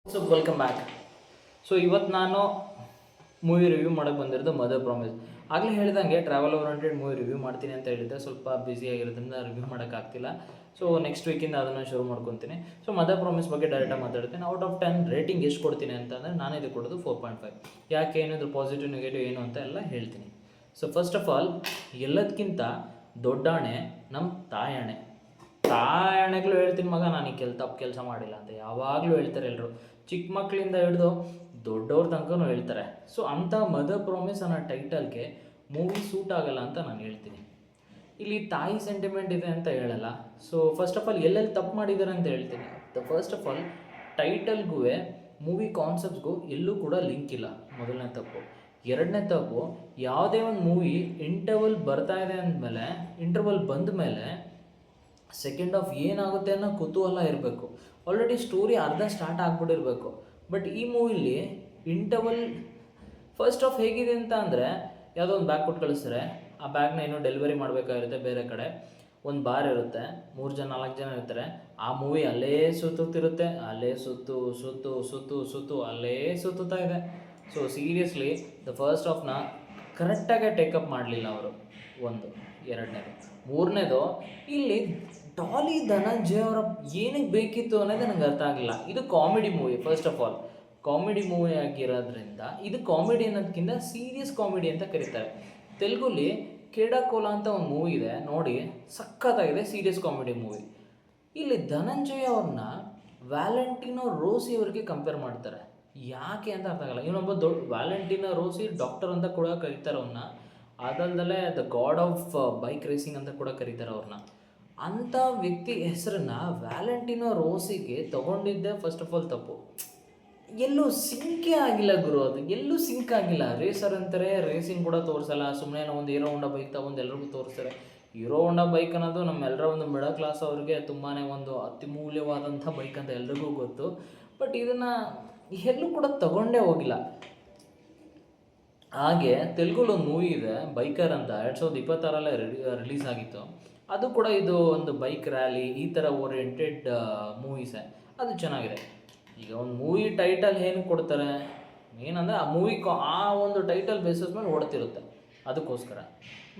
So welcome back. So ಇವತ್ತು ನಾನು movie review ಮಾಡೋಕ್ಕೆ ಬಂದಿರೋದು ಮದರ್ ಪ್ರಾಮಿಸ್. ಆಗಲೇ ಹೇಳಿದಂಗೆ ಟ್ರಾವೆಲ್ ಓರಿಯೆಂಟೆಡ್ ಮೂವಿ ರಿವ್ಯೂ ಮಾಡ್ತೀನಿ ಅಂತ ಹೇಳಿದ್ದೆ. ಸ್ವಲ್ಪ ಬ್ಯುಸಿ ಆಗಿರೋದ್ರಿಂದ ರಿವ್ಯೂ ಮಾಡೋಕ್ಕಾಗ್ತಿಲ್ಲ. ಸೊ ನೆಕ್ಸ್ಟ್ ವೀಕಿಂದ ಅದನ್ನು ಶುರು ಮಾಡ್ಕೊತೀನಿ. ಸೊ ಮದರ್ ಪ್ರಾಮಿಸ್ ಬಗ್ಗೆ ಡೈರೆಕ್ಟಾಗಿ ಮಾತಾಡ್ತೀನಿ. ಔಟ್ ಆಫ್ 10 ರೇಟಿಂಗ್ ಎಷ್ಟು ಕೊಡ್ತೀನಿ ಅಂತಂದರೆ ನಾನು ಇದು ಕೊಡೋದು 4.5. ಯಾಕೆ, ಏನಿದ್ರು ಪಾಸಿಟಿವ್ ನೆಗೆಟಿವ್ ಏನು ಅಂತ ಎಲ್ಲ ಹೇಳ್ತೀನಿ. ಸೊ ಫಸ್ಟ್ ಆಫ್ ಆಲ್, ಎಲ್ಲದಕ್ಕಿಂತ ದೊಡ್ಡಾಣೆ ನಮ್ಮ ತಾಯಣೆ. ತಾಯಣೆಗಳು ಹೇಳ್ತೀನಿ ಮಗ, ನಾನು ಈ ತಪ್ಪು ಕೆಲಸ ಮಾಡಿಲ್ಲ ಅಂತ ಯಾವಾಗಲೂ ಹೇಳ್ತಾರೆ ಎಲ್ಲರೂ. ಚಿಕ್ಕ ಮಕ್ಕಳಿಂದ ಹಿಡಿದು ದೊಡ್ಡವ್ರ ತನಕನೂ ಹೇಳ್ತಾರೆ. ಸೊ ಅಂಥ ಮದರ್ ಪ್ರಾಮಿಸ್ ಅನ್ನೋ ಟೈಟಲ್ಗೆ ಮೂವಿ ಸೂಟ್ ಆಗಲ್ಲ ಅಂತ ನಾನು ಹೇಳ್ತೀನಿ. ಇಲ್ಲಿ ತಾಯಿ ಸೆಂಟಿಮೆಂಟ್ ಇದೆ ಅಂತ ಹೇಳಲ್ಲ. ಸೊ ಫಸ್ಟ್ ಆಫ್ ಆಲ್ ಎಲ್ಲೆಲ್ಲಿ ತಪ್ಪು ಮಾಡಿದ್ದಾರೆ ಅಂತ ಹೇಳ್ತೀನಿ. ಫಸ್ಟ್ ಆಫ್ ಆಲ್, ಟೈಟಲ್ಗೂ ಮೂವಿ ಕಾನ್ಸೆಪ್ಟ್ಸ್ಗೂ ಎಲ್ಲೂ ಕೂಡ ಲಿಂಕ್ ಇಲ್ಲ, ಮೊದಲನೇ ತಪ್ಪು. ಎರಡನೇ ತಪ್ಪು, ಯಾವುದೇ ಒಂದು ಮೂವಿ ಇಂಟರ್ವಲ್ ಬರ್ತಾ ಇದೆ ಅಂದಮೇಲೆ, ಇಂಟರ್ವಲ್ ಬಂದ ಮೇಲೆ ಸೆಕೆಂಡ್ ಹಾಫ್ ಏನಾಗುತ್ತೆ ಅನ್ನೋ ಕುತೂಹಲ ಇರಬೇಕು. ಆಲ್ರೆಡಿ ಸ್ಟೋರಿ ಅರ್ಧ ಸ್ಟಾರ್ಟ್ ಆಗಿಬಿಟ್ಟಿರಬೇಕು. ಬಟ್ ಈ ಮೂವಿಲಿ ಇಂಟರ್ವಲ್ ಫಸ್ಟ್ ಹಾಫ್ ಹೇಗಿದೆ ಅಂತ ಅಂದರೆ, ಯಾವುದೋ ಒಂದು ಬ್ಯಾಗ್ ಕೊಟ್ಟು ಕಳಿಸ್ತಾರೆ. ಆ ಬ್ಯಾಗ್ನ ಏನೋ ಡೆಲಿವರಿ ಮಾಡಬೇಕಾಗಿರುತ್ತೆ ಬೇರೆ ಕಡೆ. ಒಂದು ಬಾರ್ ಇರುತ್ತೆ, 3 ಜನ 4 ಜನ ಇರ್ತಾರೆ. ಆ ಮೂವಿ ಅಲ್ಲೇ ಸುತ್ತುತ್ತಿರುತ್ತೆ, ಅಲ್ಲೇ ಸುತ್ತು ಸುತ್ತು ಸುತ್ತು ಸುತ್ತು ಅಲ್ಲೇ ಸುತ್ತುತ್ತಾ ಇದೆ. ಸೊ ಸೀರಿಯಸ್ಲಿ ದ ಫಸ್ಟ್ ಹಾಫ್ನ ಕರೆಕ್ಟಾಗೆ ಟೇಕಪ್ ಮಾಡಲಿಲ್ಲ ಅವರು. ಒಂದು ಎರಡನೇದು. ಮೂರನೇದು, ಇಲ್ಲಿ ಡಾಲಿ ಧನಂಜಯ ಅವರ ಏನಕ್ಕೆ ಬೇಕಿತ್ತು ಅನ್ನೋದೇ ನನಗೆ ಅರ್ಥ ಆಗಿಲ್ಲ. ಇದು comedy movie. First of all, comedy movie ಆಗಿರೋದ್ರಿಂದ ಇದು ಕಾಮಿಡಿ ಅನ್ನೋದಕ್ಕಿಂತ ಸೀರಿಯಸ್ ಕಾಮಿಡಿ ಅಂತ ಕರೀತಾರೆ. ತೆಲುಗುಲಿ ಕೇಡಾಕೋಲ ಅಂತ ಒಂದು ಮೂವಿ ಇದೆ ನೋಡಿ, ಸಖತ್ತಾಗಿದೆ, ಸೀರಿಯಸ್ ಕಾಮಿಡಿ ಮೂವಿ. ಇಲ್ಲಿ ಧನಂಜಯ ಅವ್ರನ್ನ ವ್ಯಾಲೆಂಟಿನೋ ರೋಸಿ ಅವರಿಗೆ ಕಂಪೇರ್ ಮಾಡ್ತಾರೆ. ಯಾಕೆ ಅಂತ ಅರ್ಥ ಆಗಲ್ಲ. ಇವನೊಬ್ಬ ವ್ಯಾಲೆಂಟಿನೋ ರೋಸಿ ಡಾಕ್ಟರ್ ಅಂತ ಕೂಡ ಕರೀತಾರೆ ಅವನ್ನ. ಅದಲ್ಲದೆ the god of bike racing ಅಂತ ಕೂಡ ಕರೀತಾರೆ ಅವ್ರನ್ನ. ಅಂಥ ವ್ಯಕ್ತಿ ಹೆಸರನ್ನ ವ್ಯಾಲೆಂಟಿನೋ ರೋಸಿಗೆ ತೊಗೊಂಡಿದ್ದೆ ಫಸ್ಟ್ ಆಫ್ ಆಲ್ ತಪ್ಪು. ಎಲ್ಲೂ ಸಿಂಕೇ ಆಗಿಲ್ಲ ಗುರು, ಅದು ಎಲ್ಲೂ ಸಿಂಕ್ ಆಗಿಲ್ಲ. ರೇಸರ್ ಅಂತಾರೆ, ರೇಸಿಂಗ್ ಕೂಡ ತೋರಿಸಲ್ಲ. ಸುಮ್ಮನೆ ಒಂದು ಹೀರೋ ಹೋಂಡಾ ಬೈಕ್ ತಗೊಂಡು ಎಲ್ಲರಿಗೂ ತೋರಿಸ್ತಾರೆ. ಹೀರೋ ಹೋಂಡಾ ಬೈಕ್ ಅನ್ನೋದು ನಮ್ಮೆಲ್ಲರ ಒಂದು ಮಿಡಲ್ ಕ್ಲಾಸ್ ಅವ್ರಿಗೆ ತುಂಬಾ ಒಂದು ಅತ್ಯಮೂಲ್ಯವಾದಂಥ ಬೈಕ್ ಅಂತ ಎಲ್ರಿಗೂ ಗೊತ್ತು. ಬಟ್ ಇದನ್ನು ಎಲ್ಲೂ ಕೂಡ ತಗೊಂಡೇ ಹೋಗಿಲ್ಲ. ಹಾಗೆ ತೆಲುಗುಲಿ ಒಂದು ಮೂವಿ ಇದೆ ಬೈಕರ್ ಅಂತ, 2026 ರಿಲೀಸ್ ಆಗಿತ್ತು. ಅದು ಕೂಡ ಇದು ಒಂದು ಬೈಕ್ ರ್ಯಾಲಿ ಈ ಥರ ಓರಿಯೆಂಟೆಡ್ ಮೂವೀಸೇ. ಅದು ಚೆನ್ನಾಗಿದೆ. ಈಗ ಒಂದು ಮೂವಿ ಟೈಟಲ್ ಏನು ಕೊಡ್ತಾರೆ, ಏನಂದರೆ ಆ ಮೂವಿ ಆ ಒಂದು ಟೈಟಲ್ ಬೇಸಿಸ್ ಮೇಲೆ ಓಡ್ತಿರುತ್ತೆ, ಅದಕ್ಕೋಸ್ಕರ.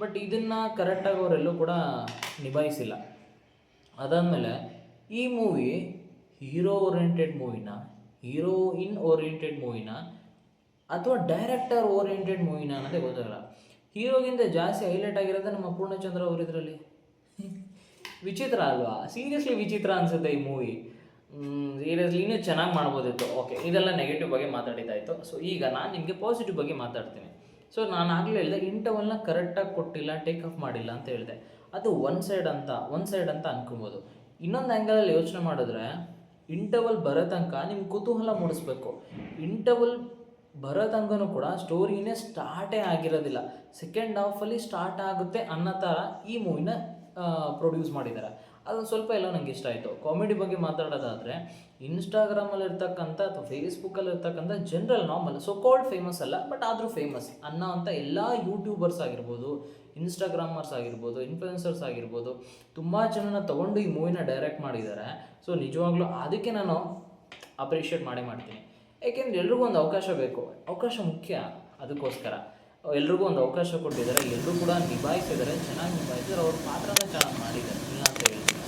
ಬಟ್ ಇದನ್ನು ಕರೆಕ್ಟಾಗಿ ಅವರೆಲ್ಲೂ ಕೂಡ ನಿಭಾಯಿಸಿಲ್ಲ. ಅದಾದಮೇಲೆ ಈ ಮೂವಿ ಹೀರೋ ಓರಿಯೆಂಟೆಡ್ ಮೂವಿನ, ಹೀರೋಯಿನ್ ಓರಿಯೆಂಟೆಡ್ ಮೂವಿನ, ಅಥವಾ ಡೈರೆಕ್ಟರ್ ಓರಿಯೆಂಟೆಡ್ ಮೂವಿನ ಅನ್ನೋದೇ ಗೊತ್ತಾಗಲ್ಲ. ಹೀರೋಗಿಂತ ಜಾಸ್ತಿ ಹೈಲೈಟ್ ಆಗಿರೋದೇ ನಮ್ಮ ಪೂರ್ಣಚಂದ್ರ ಅವರು ಇದರಲ್ಲಿ. ವಿಚಿತ್ರ ಅಲ್ವಾ? ಸೀರಿಯಸ್ಲಿ ವಿಚಿತ್ರ ಅನಿಸುತ್ತೆ ಈ ಮೂವಿ. ಸೀರಿಯಸ್ಲಿ ಇನ್ನೂ ಚೆನ್ನಾಗಿ ಮಾಡ್ಬೋದಿತ್ತು. ಓಕೆ, ಇದೆಲ್ಲ ನೆಗೆಟಿವ್ ಬಗ್ಗೆ ಮಾತಾಡಿದ್ದಾಯಿತು. ಸೊ ಈಗ ನಾನು ನಿಮಗೆ ಪಾಸಿಟಿವ್ ಬಗ್ಗೆ ಮಾತಾಡ್ತೀನಿ. ಸೊ ನಾನು ಆಗಲೇ ಹೇಳಿದೆ, ಇಂಟರ್ವಲ್ನ ಕರೆಕ್ಟಾಗಿ ಕೊಟ್ಟಿಲ್ಲ, ಟೇಕ್ ಆಫ್ ಮಾಡಿಲ್ಲ ಅಂತ ಹೇಳಿದೆ. ಅದು ಒನ್ ಸೈಡ್ ಅಂತ ಅನ್ಕೊಬೋದು. ಇನ್ನೊಂದು ಆ್ಯಂಗಲಲ್ಲಿ ಯೋಚನೆ ಮಾಡಿದ್ರೆ, ಇಂಟರ್ವಲ್ ಬರೋ ತನಕ ನಿಮ್ಗೆ ಕುತೂಹಲ ಮೂಡಿಸ್ಬೇಕು. ಇಂಟರ್ವಲ್ ಬರೋ ತನಕನೂ ಕೂಡ ಸ್ಟೋರಿನೇ ಸ್ಟಾರ್ಟೇ ಆಗಿರೋದಿಲ್ಲ. ಸೆಕೆಂಡ್ ಹಾಫಲ್ಲಿ ಸ್ಟಾರ್ಟ್ ಆಗುತ್ತೆ ಅನ್ನೋ ಥರ ಈ ಮೂವಿನ ಪ್ರೊಡ್ಯೂಸ್ ಮಾಡಿದ್ದಾರೆ. ಅದೊಂದು ಸ್ವಲ್ಪ ಎಲ್ಲ ನನಗೆ ಇಷ್ಟ ಆಯಿತು. ಕಾಮಿಡಿ ಬಗ್ಗೆ ಮಾತಾಡೋದಾದರೆ, ಇನ್ಸ್ಟಾಗ್ರಾಮಲ್ಲಿ ಇರ್ತಕ್ಕಂಥ ಅಥವಾ ಫೇಸ್ಬುಕ್ಕಲ್ಲಿ ಇರ್ತಕ್ಕಂಥ ಜನರಲ್ ನಾರ್ಮಲ್ ಕಾಲ್ಡ್ ಫೇಮಸ್ ಅಲ್ಲ, ಬಟ್ ಆದರೂ ಫೇಮಸ್ ಅನ್ನೋ ಅಂಥ ಎಲ್ಲ ಯೂಟ್ಯೂಬರ್ಸ್ ಆಗಿರ್ಬೋದು, ಇನ್ಸ್ಟಾಗ್ರಾಮರ್ಸ್ ಆಗಿರ್ಬೋದು, ಇನ್ಫ್ಲುಯೆನ್ಸರ್ಸ್ ಆಗಿರ್ಬೋದು, ತುಂಬ ಜನನ ತೊಗೊಂಡು ಈ ಮೂವಿನ ಡೈರೆಕ್ಟ್ ಮಾಡಿದ್ದಾರೆ. ಸೊ ನಿಜವಾಗ್ಲೂ ಅದಕ್ಕೆ ನಾನು ಅಪ್ರಿಷಿಯೇಟ್ ಮಾಡ್ತೀನಿ. ಏಕೆಂದರೆ ಎಲ್ರಿಗೂ ಒಂದು ಅವಕಾಶ ಬೇಕು, ಅವಕಾಶ ಮುಖ್ಯ. ಅದಕ್ಕೋಸ್ಕರ ಎಲ್ರಿಗೂ ಒಂದು ಅವಕಾಶ ಕೊಟ್ಟಿದ್ದಾರೆ, ಎಲ್ಲರೂ ಕೂಡ ನಿಭಾಯಿಸಿದ್ದಾರೆ, ಚೆನ್ನಾಗಿ ನಿಭಾಯಿಸಿದ್ದಾರೆ, ಅವ್ರ ಪಾತ್ರನ ಚೆನ್ನಾಗಿ ಮಾಡಿದ್ದಾರೆ, ಇಲ್ಲ ಅಂತ ಹೇಳ್ತೀನಿ.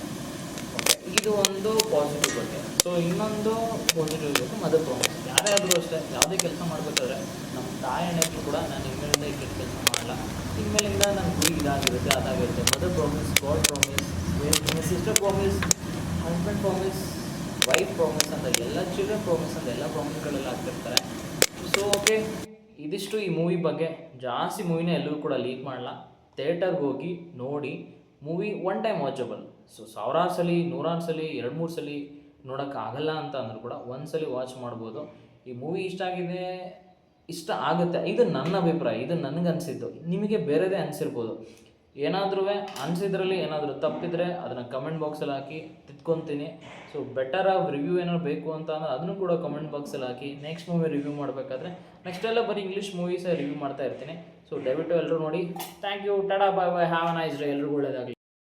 ಓಕೆ, ಇದು ಒಂದು ಪಾಸಿಟಿವ್ ಬಗ್ಗೆ. ಸೊ ಇನ್ನೊಂದು ಪಾಸಿಟಿವ್ ಬೇಕು, ಮದರ್ ಪ್ರಾಮಿಸ್. ಯಾರೇ ಆದರೂ ಅಷ್ಟೇ, ಯಾವುದೇ ಕೆಲಸ ಮಾಡಬೇಕಾದ್ರೆ ನಮ್ಮ ತಾಯಣ್ಣೆಗೂ ಕೂಡ ನಾನು ಇನ್ಮೇಲಿಂದ ಈ ಕೆಟ್ಟ ಕೆಲಸ ಮಾಡಲ್ಲ, ಇನ್ಮೇಲಿಂದ ನನ್ನ ಗುರಿ ಇದಾಗಿರುತ್ತೆ, ಅದಾಗಿರುತ್ತೆ. Mother promise, god promise, sister promise, husband promise, wife promise ಅಂತ ಎಲ್ಲ, ಚಿಲ್ಡ್ರನ್ ಪ್ರಾಮಿಸ್ ಅಂತ ಎಲ್ಲ ಪ್ರಾಮಿಸ್ಗಳೆಲ್ಲ ಆಗ್ತಿರ್ತಾರೆ. ಸೊ ಓಕೆ, ಇದಿಷ್ಟು ಈ ಮೂವಿ ಬಗ್ಗೆ. ಜಾಸ್ತಿ ಮೂವಿನ ಎಲ್ಲರೂ ಕೂಡ ಲೀಕ್ ಮಾಡಲ್ಲ. ಥಿಯೇಟರ್ಗೆ ಹೋಗಿ ನೋಡಿ, movie one time watchable. So 1000 ಸಲ 100 ಸಲ 2-3 ಸಲ ನೋಡೋಕ್ಕಾಗಲ್ಲ ಅಂತ ಅಂದರೂ ಕೂಡ ಒಂದು ಸಲ ವಾಚ್ ಮಾಡ್ಬೋದು. ಈ ಮೂವಿ ಇಷ್ಟ ಆಗುತ್ತೆ. ಇದು ನನ್ನ ಅಭಿಪ್ರಾಯ, ಇದು ನನಗನ್ಸಿದ್ದು. ನಿಮಗೆ ಬೇರೆದೇ ಅನಿಸಿರ್ಬೋದು. ಏನಾದರೂ ಅನಿಸಿದ್ರಲ್ಲಿ ಏನಾದರೂ ತಪ್ಪಿದರೆ ಅದನ್ನು ಕಮೆಂಟ್ ಬಾಕ್ಸಲ್ಲಿ ಹಾಕಿ ತಿದ್ಕೊತೀನಿ. ಸೊ ಬೆಟರ್ ಆಗಿ ರಿವ್ಯೂ ಏನಾದ್ರು ಬೇಕು ಅಂತ ಅಂದರೆ ಅದನ್ನು ಕೂಡ ಕಮೆಂಟ್ ಬಾಕ್ಸಲ್ಲಿ ಹಾಕಿ. ನೆಕ್ಸ್ಟ್ ಮೂವಿ ರಿವ್ಯೂ ಮಾಡಬೇಕಾದ್ರೆ, ನೆಕ್ಸ್ಟ್ ಎಲ್ಲ ಬರೀ ಇಂಗ್ಲೀಷ್ ಮೂವೀಸೇ ರಿವ್ಯೂ ಮಾಡ್ತಾ ಇರ್ತೀನಿ. ಸೊ ದಯವಿಟ್ಟು ಎಲ್ಲರೂ ನೋಡಿ. Thank you, tata, bye bye, have a nice day. ಎಲ್ರಿಗೂ ಒಳ್ಳೆಯದಾಗಲಿ.